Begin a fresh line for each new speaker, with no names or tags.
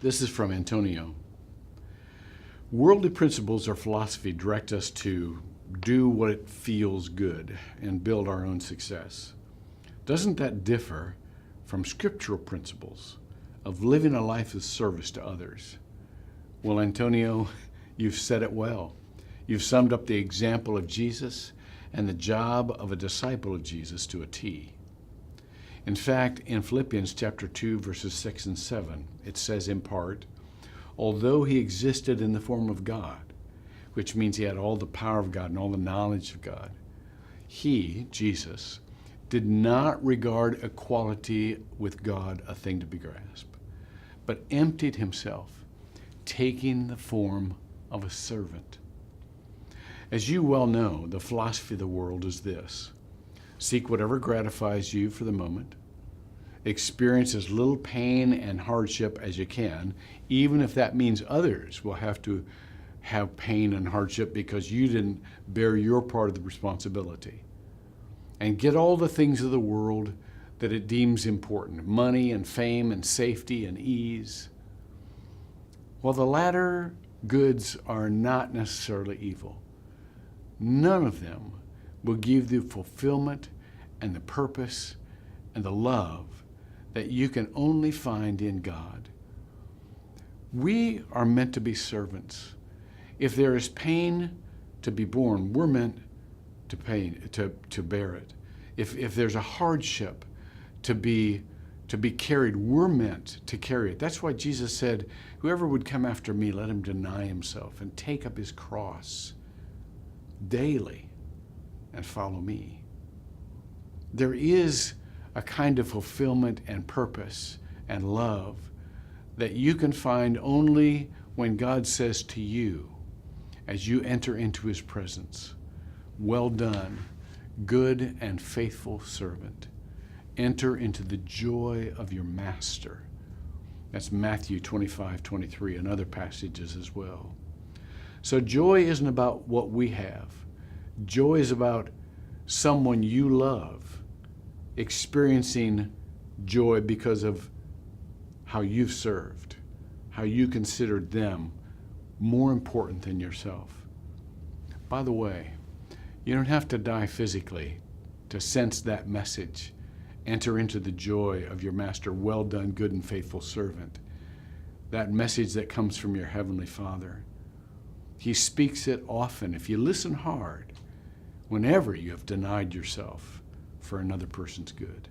This is from Antonio. Worldly principles or philosophy direct us to do what feels good and build our own success. Doesn't that differ from scriptural principles of living a life of service to others? Well, Antonio, you've said it well. You've summed up the example of Jesus and the job of a disciple of Jesus to a T. In fact, in Philippians chapter 2, verses 6 and 7, it says in part, although he existed in the form of God, which means he had all the power of God and all the knowledge of God, he, Jesus, did not regard equality with God a thing to be grasped, but emptied himself, taking the form of a servant. As you well know, the philosophy of the world is this: seek whatever gratifies you for the moment, experience as little pain and hardship as you can, even if that means others will have to have pain and hardship because you didn't bear your part of the responsibility. And get all the things of the world that it deems important, money and fame and safety and ease. While the latter goods are not necessarily evil, none of them will give the fulfillment and the purpose and the love that you can only find in God. We are meant to be servants. If there is pain to be borne, we're meant to bear it. If there's a hardship to be carried, we're meant to carry it. That's why Jesus said, whoever would come after me, let him deny himself and take up his cross daily and follow me. There is a kind of fulfillment and purpose and love that you can find only when God says to you, as you enter into his presence, well done, good and faithful servant. Enter into the joy of your master. That's Matthew 25:23 and other passages as well. So joy isn't about what we have. Joy is about someone you love experiencing joy because of how you've served, how you considered them more important than yourself. By the way, you don't have to die physically to sense that message. Enter into the joy of your master. Well done, good and faithful servant. That message that comes from your Heavenly Father. He speaks it often, if you listen hard, whenever you have denied yourself for another person's good.